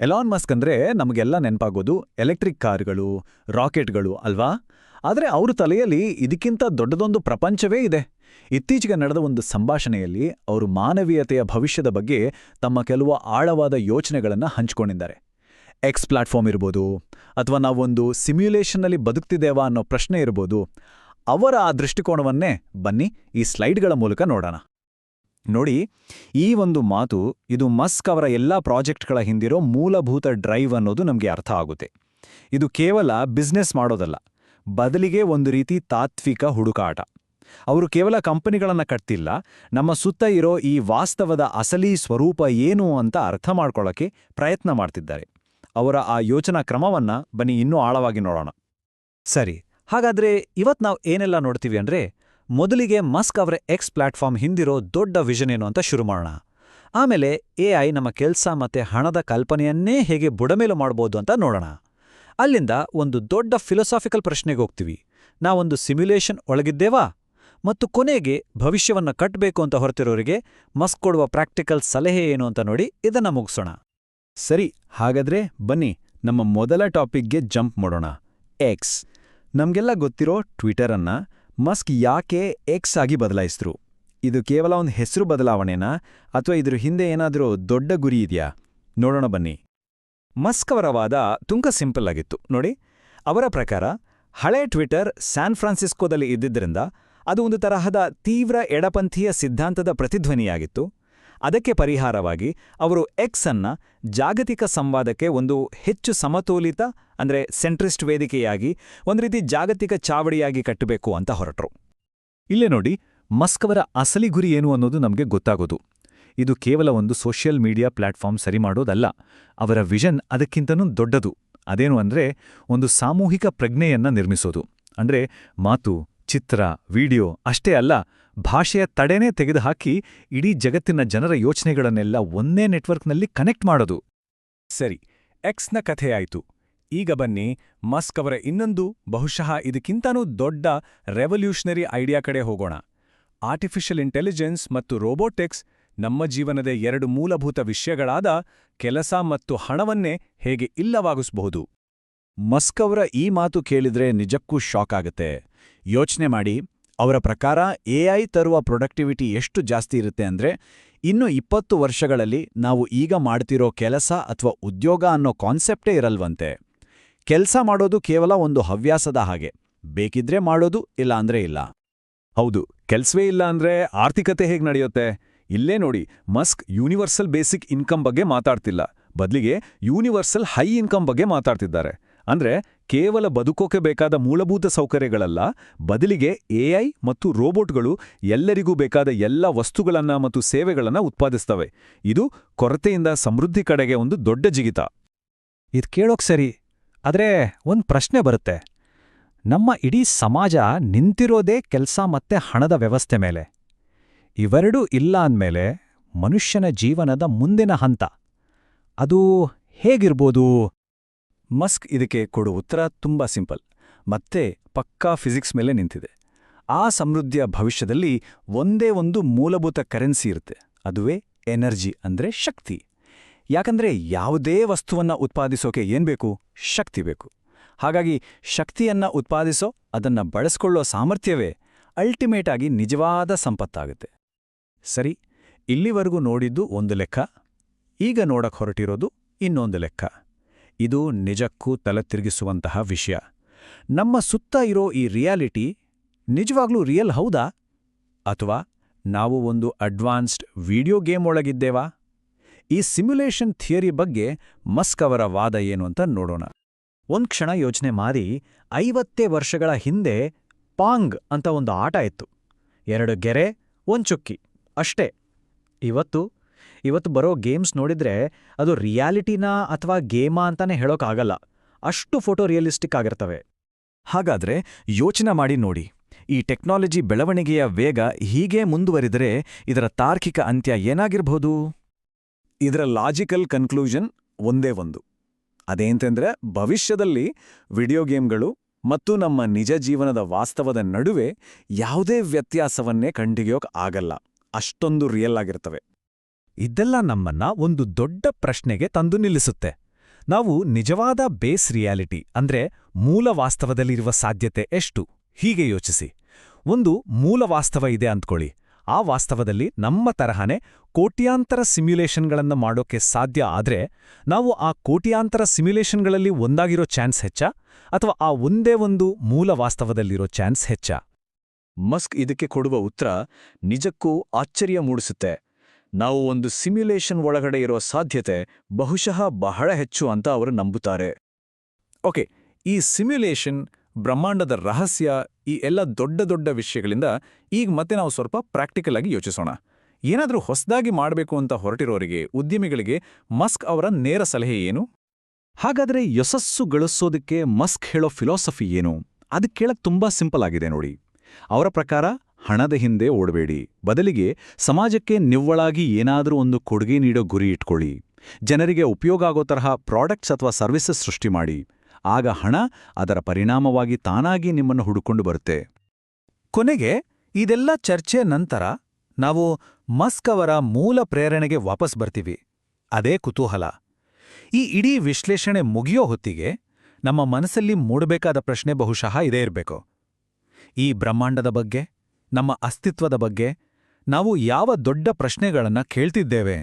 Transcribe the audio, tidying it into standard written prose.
Elon Musk ಅಂದ್ರೆ ನಮಗೆಲ್ಲ ನೆನಪಾಗೋದು ಎಲೆಕ್ಟ್ರಿಕ್ ಕಾರ್ಗಳು, ರಾಕೆಟ್ಗಳು ಅಲ್ವಾ? ಆದರೆ ಅವ್ರ ತಲೆಯಲ್ಲಿ ಇದಕ್ಕಿಂತ ದೊಡ್ಡದೊಂದು ಪ್ರಪಂಚವೇ ಇದೆ. ಇತ್ತೀಚೆಗೆ ನಡೆದ ಒಂದು ಸಂಭಾಷಣೆಯಲ್ಲಿ ಅವರು ಮಾನವೀಯತೆಯ ಭವಿಷ್ಯದ ಬಗ್ಗೆ ತಮ್ಮ ಕೆಲವು ಆಳವಾದ ಯೋಚನೆಗಳನ್ನು ಹಂಚಿಕೊಂಡಿದ್ದಾರೆ. ಎಕ್ಸ್ ಪ್ಲಾಟ್ಫಾರ್ಮ್ ಇರ್ಬೋದು, ಅಥವಾ ನಾವೊಂದು ಸಿಮ್ಯುಲೇಷನ್ನಲ್ಲಿ ಬದುಕ್ತಿದ್ದೇವಾ ಅನ್ನೋ ಪ್ರಶ್ನೆ ಇರ್ಬೋದು. ಅವರ ಆ ದೃಷ್ಟಿಕೋನವನ್ನೇ ಬನ್ನಿ ಈ ಸ್ಲೈಡ್ಗಳ ಮೂಲಕ ನೋಡೋಣ. ನೋಡಿ, ಈ ಒಂದು ಮಾತು ಇದು ಮಸ್ಕ್ ಅವರ ಎಲ್ಲಾ ಪ್ರಾಜೆಕ್ಟ್ಗಳ ಹಿಂದಿರೋ ಮೂಲಭೂತ ಡ್ರೈವ್ ಅನ್ನೋದು ನಮಗೆ ಅರ್ಥ ಆಗುತ್ತೆ. ಇದು ಕೇವಲ ಬಿಸ್ನೆಸ್ ಮಾಡೋದಲ್ಲ, ಬದಲಿಗೆ ಒಂದು ರೀತಿ ತಾತ್ವಿಕ ಹುಡುಕಾಟ. ಅವರು ಕೇವಲ ಕಂಪನಿಗಳನ್ನು ಕಟ್ತಿಲ್ಲ, ನಮ್ಮ ಸುತ್ತ ಇರೋ ಈ ವಾಸ್ತವದ ಅಸಲಿ ಸ್ವರೂಪ ಏನು ಅಂತ ಅರ್ಥ ಮಾಡ್ಕೊಳ್ಳೋಕೆ ಪ್ರಯತ್ನ ಮಾಡ್ತಿದ್ದಾರೆ. ಅವರ ಆ ಯೋಚನಾ ಕ್ರಮವನ್ನ ಬನ್ನಿ ಇನ್ನೂ ಆಳವಾಗಿ ನೋಡೋಣ. ಸರಿ, ಹಾಗಾದ್ರೆ ಇವತ್ತು ನಾವು ಏನೆಲ್ಲ ನೋಡ್ತೀವಿ ಅಂದ್ರೆ, ಮೊದಲಿಗೆ ಮಸ್ಕ್ ಅವರ ಎಕ್ಸ್ ಪ್ಲಾಟ್ಫಾರ್ಮ್ ಹಿಂದಿರೋ ದೊಡ್ಡ ವಿಷನ್ ಏನು ಅಂತ ಶುರು ಮಾಡೋಣ. ಆಮೇಲೆ AI ನಮ್ಮ ಕೆಲಸ ಮತ್ತೆ ಹಣದ ಕಲ್ಪನೆಯನ್ನೇ ಹೇಗೆ ಬುಡಮೇಲು ಮಾಡ್ಬೋದು ಅಂತ ನೋಡೋಣ. ಅಲ್ಲಿಂದ ಒಂದು ದೊಡ್ಡ ಫಿಲಾಸಾಫಿಕಲ್ ಪ್ರಶ್ನೆಗೆ ಹೋಗ್ತೀವಿ. ನಾವೊಂದು ಸಿಮ್ಯುಲೇಷನ್ ಒಳಗಿದ್ದೇವಾ? ಮತ್ತು ಕೊನೆಗೆ ಭವಿಷ್ಯವನ್ನ ಕಟ್ಟಬೇಕು ಅಂತ ಹೊರತಿರೋರಿಗೆ ಮಸ್ಕ್ ಕೊಡುವ ಪ್ರಾಕ್ಟಿಕಲ್ ಸಲಹೆ ಏನು ಅಂತ ನೋಡಿ ಇದನ್ನ ಮುಗಿಸೋಣ. ಸರಿ, ಹಾಗಾದ್ರೆ ಬನ್ನಿ ನಮ್ಮ ಮೊದಲ ಟಾಪಿಕ್ಗೆ ಜಂಪ್ ಮಾಡೋಣ. ಎಕ್ಸ್. ನಮ್ಗೆಲ್ಲ ಗೊತ್ತಿರೋ ಟ್ವಿಟರ್ ಅನ್ನ ಮಸ್ಕ್ ಯಾಕೆ ಎಕ್ಸ್ ಆಗಿ ಬದಲಾಯಿಸಿದ್ರು? ಇದು ಕೇವಲ ಒಂದು ಹೆಸರು ಬದಲಾವಣೆನಾ, ಅಥವಾ ಇದ್ರ ಹಿಂದೆ ಏನಾದರೂ ದೊಡ್ಡ ಗುರಿ ಇದೆಯಾ? ನೋಡೋಣ ಬನ್ನಿ. ಮಸ್ಕ್ ಅವರ ವಾದ ತುಂಕ ಸಿಂಪಲ್ ಆಗಿತ್ತು ನೋಡಿ. ಅವರ ಪ್ರಕಾರ ಹಳೆ ಟ್ವಿಟರ್ ಸ್ಯಾನ್ ಫ್ರಾನ್ಸಿಸ್ಕೋದಲ್ಲಿ ಇದ್ದಿದ್ದರಿಂದ ಅದು ಒಂದು ತರಹದ ತೀವ್ರ ಎಡಪಂಥೀಯ ಸಿದ್ಧಾಂತದ ಪ್ರತಿಧ್ವನಿಯಾಗಿತ್ತು. ಅದಕ್ಕೆ ಪರಿಹಾರವಾಗಿ ಅವರು ಎಕ್ಸ್ ಅನ್ನ ಜಾಗತಿಕ ಸಂವಾದಕ್ಕೆ ಒಂದು ಹೆಚ್ಚು ಸಮತೋಲಿತ ಅಂದ್ರೆ ಸೆಂಟ್ರಿಸ್ಟ್ ವೇದಿಕೆಯಾಗಿ ಒಂದು ರೀತಿ ಜಾಗತಿಕ ಚಾವಡಿಯಾಗಿ ಕಟ್ಟಬೇಕು ಅಂತ ಹೊರಟರು. ಇಲ್ಲೇ ನೋಡಿ, ಮಸ್ಕ್ ಅವರ ಅಸಲಿ ಗುರಿ ಏನು ಅನ್ನೋದು ನಮಗೆ ಗೊತ್ತಾಗೋದು. ಇದು ಕೇವಲ ಒಂದು ಸೋಷಿಯಲ್ ಮೀಡಿಯಾ ಪ್ಲಾಟ್ಫಾರ್ಮ್ ಸರಿ ಮಾಡೋದಲ್ಲ. ಅವರ ವಿಷನ್ ಅದಕ್ಕಿಂತನೂ ದೊಡ್ಡದು. ಅದೇನು ಅಂದ್ರೆ ಒಂದು ಸಾಮೂಹಿಕ ಪ್ರಜ್ಞೆಯನ್ನ ನಿರ್ಮಿಸೋದು. ಅಂದ್ರೆ ಮಾತು, ಚಿತ್ರ, ವಿಡಿಯೋ ಅಷ್ಟೇ ಅಲ್ಲ, ಭಾಷೆಯ ತಡೆನೇ ತೆಗೆದುಹಾಕಿ ಇಡೀ ಜಗತ್ತಿನ ಜನರ ಯೋಚನೆಗಳನ್ನೆಲ್ಲ ಒಂದೇ ನೆಟ್ವರ್ಕ್ನಲ್ಲಿ ಕನೆಕ್ಟ್ ಮಾಡೋದು. ಸರಿ, ಎಕ್ಸ್ನ ಕಥೆಯಾಯಿತು. ಈಗ ಬನ್ನಿ ಮಸ್ಕ್ ಅವರ ಇನ್ನೊಂದು, ಬಹುಶಃ ಇದಕ್ಕಿಂತನೂ ದೊಡ್ಡ ರೆವಲ್ಯೂಷನರಿ ಐಡಿಯಾ ಕಡೆ ಹೋಗೋಣ. ಆರ್ಟಿಫಿಷಿಯಲ್ ಇಂಟೆಲಿಜೆನ್ಸ್ ಮತ್ತು ರೋಬೋಟಿಕ್ಸ್ ನಮ್ಮ ಜೀವನದ ಎರಡು ಮೂಲಭೂತ ವಿಷಯಗಳಾದ ಕೆಲಸ ಮತ್ತು ಹಣವನ್ನೇ ಹೇಗೆ ಇಲ್ಲವಾಗಿಸಬಹುದು. ಮಸ್ಕ್ ಅವರ ಈ ಮಾತು ಕೇಳಿದ್ರೆ ನಿಜಕ್ಕೂ ಶಾಕ್ ಆಗತ್ತೆ. ಯೋಚನೆ ಮಾಡಿ, ಅವರ ಪ್ರಕಾರ AI ತರುವ ಪ್ರೊಡಕ್ಟಿವಿಟಿ ಎಷ್ಟು ಜಾಸ್ತಿ ಇರುತ್ತೆ ಅಂದ್ರೆ, ಇನ್ನು 20 ವರ್ಷಗಳಲ್ಲಿ ನಾವು ಈಗ ಮಾಡ್ತಿರೋ ಕೆಲಸ ಅಥವಾ ಉದ್ಯೋಗ ಅನ್ನೋ ಕಾನ್ಸೆಪ್ಟೇ ಇರಲ್ವಂತೆ. ಕೆಲಸ ಮಾಡೋದು ಕೇವಲ ಒಂದು ಹವ್ಯಾಸದ ಹಾಗೆ, ಬೇಕಿದ್ರೆ ಮಾಡೋದು, ಇಲ್ಲ ಅಂದ್ರೆ ಇಲ್ಲ. ಹೌದು, ಕೆಲ್ಸವೇ ಇಲ್ಲ ಅಂದ್ರೆ ಆರ್ಥಿಕತೆ ಹೇಗೆ ನಡೆಯುತ್ತೆ? ಇಲ್ಲೇ ನೋಡಿ, ಮಸ್ಕ್ ಯೂನಿವರ್ಸಲ್ ಬೇಸಿಕ್ ಇನ್ಕಮ್ ಬಗ್ಗೆ ಮಾತಾಡ್ತಿಲ್ಲ, ಬದಲಿಗೆ ಯೂನಿವರ್ಸಲ್ ಹೈ ಇನ್ಕಮ್ ಬಗ್ಗೆ ಮಾತಾಡ್ತಿದ್ದಾರೆ. ಅಂದ್ರೆ ಕೇವಲ ಬದುಕೋಕೆ ಬೇಕಾದ ಮೂಲಭೂತ ಸೌಕರ್ಯಗಳಲ್ಲ, ಬದಲಿಗೆ AI ಮತ್ತು ರೋಬೋಟ್ಗಳು ಎಲ್ಲರಿಗೂ ಬೇಕಾದ ಎಲ್ಲ ವಸ್ತುಗಳನ್ನ ಮತ್ತು ಸೇವೆಗಳನ್ನ ಉತ್ಪಾದಿಸ್ತವೆ. ಇದು ಕೊರತೆಯಿಂದ ಸಮೃದ್ಧಿ ಕಡೆಗೆ ಒಂದು ದೊಡ್ಡ ಜಿಗಿತ. ಇದು ಕೇಳೋಕ್ ಸರಿ, ಆದ್ರೆ ಒಂದ್ ಪ್ರಶ್ನೆ ಬರುತ್ತೆ. ನಮ್ಮ ಇಡೀ ಸಮಾಜ ನಿಂತಿರೋದೇ ಕೆಲ್ಸ ಮತ್ತೆ ಹಣದ ವ್ಯವಸ್ಥೆ ಮೇಲೆ. ಇವೆರಡೂ ಇಲ್ಲ ಅಂದ್ಮೇಲೆ ಮನುಷ್ಯನ ಜೀವನದ ಮುಂದಿನ ಹಂತ ಅದು ಹೇಗಿರ್ಬೋದು? ಮಸ್ಕ್ ಇದಕ್ಕೆ ಕೊಡೋ ಉತ್ತರ ತುಂಬಾ ಸಿಂಪಲ್, ಮತ್ತೆ ಪಕ್ಕಾ ಫಿಸಿಕ್ಸ್ ಮೇಲೆ ನಿಂತಿದೆ. ಆ ಸಮೃದ್ಧಿಯ ಭವಿಷ್ಯದಲ್ಲಿ ಒಂದೇ ಒಂದು ಮೂಲಭೂತ ಕರೆನ್ಸಿ ಇರುತ್ತೆ, ಅದುವೇ ಎನರ್ಜಿ ಅಂದ್ರೆ ಶಕ್ತಿ. ಯಾಕಂದ್ರೆ ಯಾವುದೇ ವಸ್ತುವನ್ನ ಉತ್ಪಾದಿಸೋಕೆ ಏನ್ಬೇಕು? ಶಕ್ತಿ ಬೇಕು. ಹಾಗಾಗಿ ಶಕ್ತಿಯನ್ನ ಉತ್ಪಾದಿಸೋ, ಅದನ್ನ ಬಳಸ್ಕೊಳ್ಳೋ ಸಾಮರ್ಥ್ಯವೇ ಅಲ್ಟಿಮೇಟ್ ಆಗಿ ನಿಜವಾದ ಸಂಪತ್ತಾಗುತ್ತೆ. ಸರಿ, ಇಲ್ಲಿವರೆಗೂ ನೋಡಿದ್ದು ಒಂದು ಲೆಕ್ಕ. ಈಗ ನೋಡಕ್ ಹೊರಟಿರೋದು ಇನ್ನೊಂದು ಲೆಕ್ಕ. ಇದು ನಿಜಕ್ಕೂ ತಲೆ ತಿರುಗಿಸುವಂತಹ ವಿಷಯ. ನಮ್ಮ ಸುತ್ತ ಇರೋ ಈ ರಿಯಾಲಿಟಿ ನಿಜವಾಗ್ಲೂ ರಿಯಲ್ ಹೌದಾ? ಅಥವಾ ನಾವು ಒಂದು ಅಡ್ವಾನ್ಸ್ಡ್ ವಿಡಿಯೋ ಗೇಮ್ ಒಳಗಿದ್ದೇವಾ? ಈ ಸಿಮ್ಯುಲೇಷನ್ ಥಿಯರಿ ಬಗ್ಗೆ ಮಸ್ಕ್ ಅವರ ವಾದ ಏನು ಅಂತ ನೋಡೋಣ. ಒಂದ್ ಕ್ಷಣ ಯೋಚನೆ ಮಾಡಿ, 50 ವರ್ಷಗಳ ಹಿಂದೆ ಪಾಂಗ್ ಅಂತ ಒಂದು ಆಟ ಇತ್ತು. 2 ಗೆರೆ, 1 ಚುಕ್ಕಿ ಅಷ್ಟೇ. ಇವತ್ತು ಬರೋ ಗೇಮ್ಸ್ ನೋಡಿದ್ರೆ ಅದು ರಿಯಾಲಿಟಿನಾ ಅಥವಾ ಗೇಮಾ ಅಂತಾನೆ ಹೇಳೋಕ್ಕಾಗಲ್ಲ, ಅಷ್ಟು ಫೋಟೋ ರಿಯಲಿಸ್ಟಿಕ್ ಆಗಿರ್ತವೆ. ಹಾಗಾದ್ರೆ ಯೋಚನೆ ಮಾಡಿ ನೋಡಿ, ಈ ಟೆಕ್ನಾಲಜಿ ಬೆಳವಣಿಗೆಯ ವೇಗ ಹೀಗೆ ಮುಂದುವರಿದರೆ ಇದರ ತಾರ್ಕಿಕ ಅಂತ್ಯ ಏನಾಗಿರ್ಬೋದು? ಇದರ ಲಾಜಿಕಲ್ ಕನ್ಕ್ಲೂಷನ್ ಒಂದೇ ಒಂದು. ಅದೇಂತಂದ್ರೆ, ಭವಿಷ್ಯದಲ್ಲಿ ವಿಡಿಯೋ ಗೇಮ್ಗಳು ಮತ್ತು ನಮ್ಮ ನಿಜ ಜೀವನದ ವಾಸ್ತವದ ನಡುವೆ ಯಾವುದೇ ವ್ಯತ್ಯಾಸವನ್ನೇ ಕಂಡುಹಿಡಿಯೋಕ್ ಆಗಲ್ಲ, ಅಷ್ಟೊಂದು ರಿಯಲ್ ಆಗಿರ್ತವೆ. ಇದೆಲ್ಲ ನಮ್ಮನ್ನ ಒಂದು ದೊಡ್ಡ ಪ್ರಶ್ನೆಗೆ ತಂದು ನಿಲ್ಲಿಸುತ್ತೆ. ನಾವು ನಿಜವಾದ ಬೇಸ್ ರಿಯಾಲಿಟಿ ಅಂದ್ರೆ ಮೂಲ ವಾಸ್ತವದಲ್ಲಿರುವ ಸಾಧ್ಯತೆ ಎಷ್ಟು ಹೀಗೆ ಯೋಚಿಸಿ. ಒಂದು ಮೂಲ ವಾಸ್ತವ ಇದೆ ಅಂದ್ಕೊಳ್ಳಿ. ಆ ವಾಸ್ತವದಲ್ಲಿ ನಮ್ಮ ತರಹನೇ ಕೋಟ್ಯಾಂತರ ಸಿಮ್ಯುಲೇಷನ್ಗಳನ್ನು ಮಾಡೋಕೆ ಸಾಧ್ಯ ಆದ್ರೆ ನಾವು ಆ ಕೋಟ್ಯಾಂತರ ಸಿಮ್ಯುಲೇಷನ್ಗಳಲ್ಲಿ ಒಂದಾಗಿರೋ ಚಾನ್ಸ್ ಹೆಚ್ಚಾ ಅಥವಾ ಆ ಒಂದೇ ಒಂದು ಮೂಲ ವಾಸ್ತವದಲ್ಲಿರೋ ಚಾನ್ಸ್ ಹೆಚ್ಚಾ? ಮಸ್ಕ್ ಇದಕ್ಕೆ ಕೊಡುವ ಉತ್ತರ ನಿಜಕ್ಕೂ ಆಶ್ಚರ್ಯ ಮೂಡಿಸುತ್ತೆ. ನಾವು ಒಂದು ಸಿಮ್ಯುಲೇಷನ್ ಒಳಗಡೆ ಇರೋ ಸಾಧ್ಯತೆ ಬಹುಶಃ ಬಹಳ ಹೆಚ್ಚು ಅಂತ ಅವರು ನಂಬುತ್ತಾರೆ. ಓಕೆ, ಈ ಸಿಮ್ಯುಲೇಷನ್, ಬ್ರಹ್ಮಾಂಡದ ರಹಸ್ಯ, ಈ ಎಲ್ಲ ದೊಡ್ಡ ದೊಡ್ಡ ವಿಷಯಗಳಿಂದ ಈಗ ಮತ್ತೆ ನಾವು ಸ್ವಲ್ಪ ಪ್ರಾಕ್ಟಿಕಲ್ ಆಗಿ ಯೋಚಿಸೋಣ. ಏನಾದರೂ ಹೊಸದಾಗಿ ಮಾಡಬೇಕು ಅಂತ ಹೊರಟಿರೋರಿಗೆ, ಉದ್ಯಮಿಗಳಿಗೆ ಮಸ್ಕ್ ಅವರ ನೇರ ಸಲಹೆ ಏನು? ಹಾಗಾದ್ರೆ ಯಶಸ್ಸು ಗಳಿಸೋದಕ್ಕೆ ಮಸ್ಕ್ ಹೇಳೋ ಫಿಲಾಸಫಿ ಏನು? ಅದು ಕೇಳಕ್ ತುಂಬಾ ಸಿಂಪಲ್ ಆಗಿದೆ ನೋಡಿ. ಅವರ ಪ್ರಕಾರ ಹಣದ ಹಿಂದೆ ಓಡಬೇಡಿ, ಬದಲಿಗೆ ಸಮಾಜಕ್ಕೆ ನಿವ್ವಳಾಗಿ ಏನಾದರೂ ಒಂದು ಕೊಡುಗೆ ನೀಡೋ ಗುರಿ ಇಟ್ಕೊಳ್ಳಿ. ಜನರಿಗೆ ಉಪಯೋಗ ಆಗೋ ತರಹ ಪ್ರಾಡಕ್ಟ್ಸ್ ಅಥವಾ ಸರ್ವಿಸಸ್ ಸೃಷ್ಟಿ ಮಾಡಿ. ಆಗ ಹಣ ಅದರ ಪರಿಣಾಮವಾಗಿ ತಾನಾಗಿ ನಿಮ್ಮನ್ನು ಹುಡುಕೊಂಡು ಬರುತ್ತೆ. ಕೊನೆಗೆ ಇದೆಲ್ಲ ಚರ್ಚೆ ನಂತರ ನಾವು ಮಸ್ಕ್ ಅವರ ಮೂಲ ಪ್ರೇರಣೆಗೆ ವಾಪಸ್ ಬರ್ತೀವಿ. ಅದೇ ಕುತೂಹಲ. ಈ ಇಡೀ ವಿಶ್ಲೇಷಣೆ ಮುಗಿಯೋ ಹೊತ್ತಿಗೆ ನಮ್ಮ ಮನಸ್ಸಲ್ಲಿ ಮೂಡಬೇಕಾದ ಪ್ರಶ್ನೆ ಬಹುಶಃ ಇದೇ ಇರಬೇಕು. ಈ ಬ್ರಹ್ಮಾಂಡದ ಬಗ್ಗೆ, ನಮ್ಮ ಅಸ್ತಿತ್ವದ ಬಗ್ಗೆ ನಾವು ಯಾವ ದೊಡ್ಡ ಪ್ರಶ್ನೆಗಳನ್ನ ಕೇಳ್ತಿದ್ದೇವೆ?